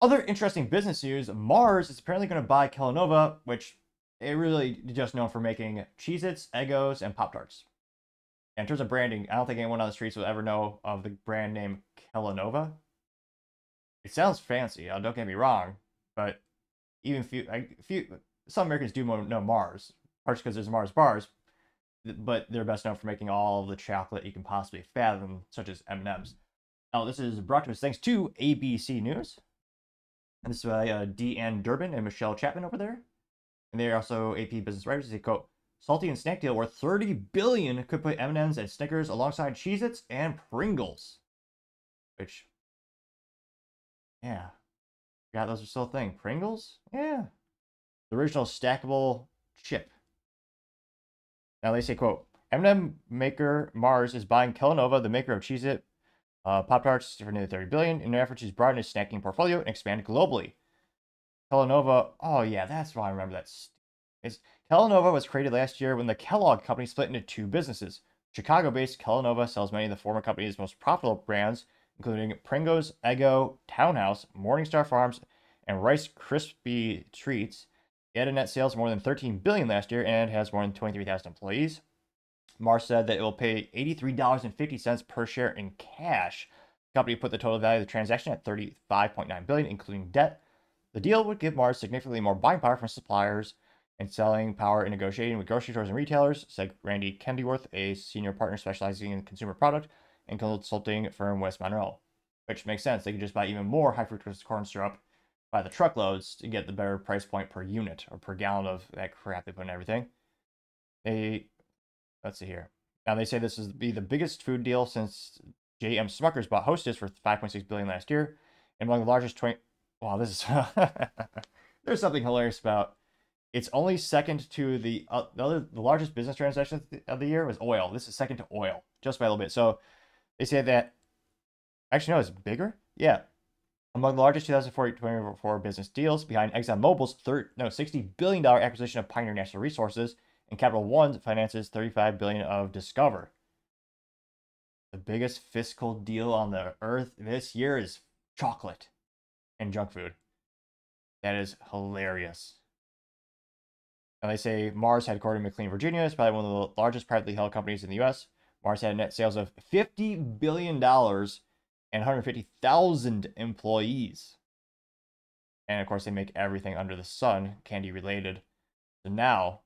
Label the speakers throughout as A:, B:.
A: Other interesting business news, Mars is apparently going to buy Kellanova, which they really just known for making Cheez-Its, Eggos, and Pop-Tarts. And in terms of branding, I don't think anyone on the streets will ever know of the brand name Kellanova. It sounds fancy, don't get me wrong, but even some Americans do know Mars, partially because there's Mars bars, but they're best known for making all of the chocolate you can possibly fathom, such as M&Ms. Now, this is brought to us thanks to ABC News. And this is by Deanne Durbin and Michelle Chapman over there. And they're also AP business writers. They quote, salty and snack deal worth $30 billion could put M&Ms and Snickers alongside Cheez-Its and Pringles. Which, yeah. God, those are still a thing. Pringles? Yeah. The original stackable chip. Now they say, quote, M&M maker Mars is buying Kellanova, the maker of Cheez-It, Pop-Tarts for nearly $30 billion in an effort to broaden its snacking portfolio and expand globally. Kellanova, oh yeah, that's why I remember that. Kellanova was created last year when the Kellogg company split into two businesses. Chicago-based Kellanova sells many of the former company's most profitable brands, including Pringles, Eggo, Townhouse, Morningstar Farms, and Rice Krispie Treats. It had net sales of more than $13 billion last year and has more than 23,000 employees. Mars said that it will pay $83.50 per share in cash. The company put the total value of the transaction at $35.9 billion, including debt. The deal would give Mars significantly more buying power from suppliers and selling power in negotiating with grocery stores and retailers, said Randy Kendyworth, a senior partner specializing in consumer product and consulting firm West Monroe. Which makes sense. They could just buy even more high fructose corn syrup by the truckloads to get the better price point per unit or per gallon of that crap they put in everything. Let's see here. Now they say this is be the biggest food deal since J.M. Smuckers bought Hostess for $5.6 billion last year, and among the largest 20. Wow, this is there's something hilarious about. It's only second to the largest business transaction of the year was oil. This is second to oil, just by a little bit. So they say that. Actually, no, it's bigger. Yeah, among the largest 2024 business deals, behind ExxonMobil's $60 billion acquisition of Pioneer Natural Resources. And Capital One finances $35 billion of Discover. The biggest fiscal deal on the earth this year is chocolate and junk food. That is hilarious. Now they say Mars, headquartered in McLean, Virginia, is probably one of the largest privately held companies in the U.S. Mars had net sales of $50 billion and 150,000 employees. And of course, they make everything under the sun, candy related. So now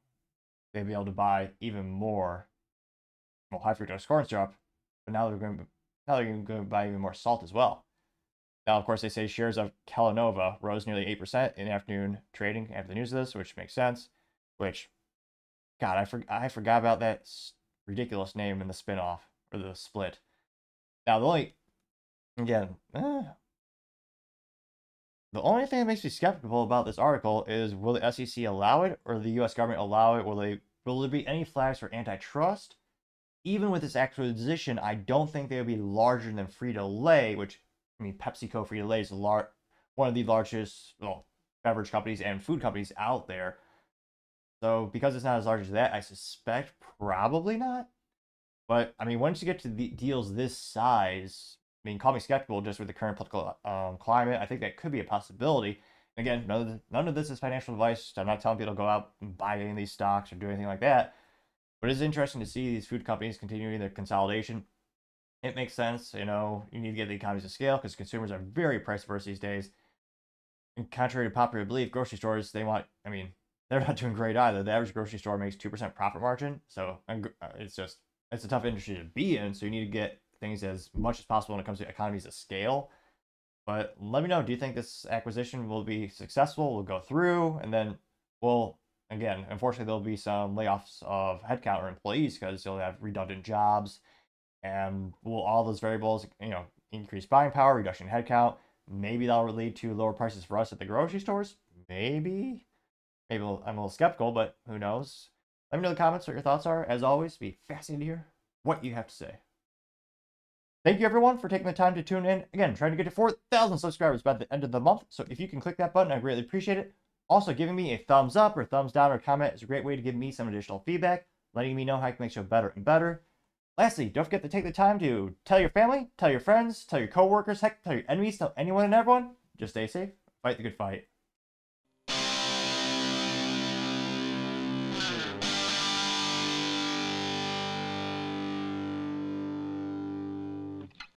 A: they'll be able to buy even more high fructose corn syrup, but now they're going to buy even more salt as well. Now, of course, they say shares of Kellanova rose nearly 8% in afternoon trading after the news of this, which makes sense. Which, God, I forgot about that ridiculous name in the spinoff or the split. Now, the only thing that makes me skeptical about this article is, will the SEC allow it, or the U.S. government allow it? Will there be any flags for antitrust? Even with this acquisition, I don't think they would be larger than Frito-Lay, which, I mean, PepsiCo Frito-Lay is one of the largest beverage companies and food companies out there. So because it's not as large as that, I suspect probably not. But, I mean, once you get to the deals this size, I mean, call me skeptical just with the current political climate. I think that could be a possibility. Again, none of this is financial advice. I'm not telling people to go out and buy any of these stocks or do anything like that. But it is interesting to see these food companies continuing their consolidation. It makes sense. You need to get the economies of scale because consumers are very price averse these days. And contrary to popular belief, grocery stores, they're not doing great either. The average grocery store makes 2% profit margin. So it's a tough industry to be in. So you need to get things as much as possible when it comes to economies of scale. But let me know, do you think this acquisition will be successful, will go through, and then again, unfortunately, there'll be some layoffs of headcount or employees because you'll have redundant jobs, and will all those variables, increase buying power, reduction in headcount, maybe that'll lead to lower prices for us at the grocery stores? Maybe I'm a little skeptical, but who knows? Let me know in the comments what your thoughts are. As always, it'd be fascinating to hear what you have to say. Thank you, everyone, for taking the time to tune in. Again, trying to get to 4,000 subscribers by the end of the month. So if you can click that button, I greatly appreciate it. Also, giving me a thumbs up or thumbs down or comment is a great way to give me some additional feedback, letting me know how I can make the show better and better. Lastly, don't forget to take the time to tell your family, tell your friends, tell your coworkers, heck, tell your enemies, tell anyone and everyone. Just stay safe. Fight the good fight.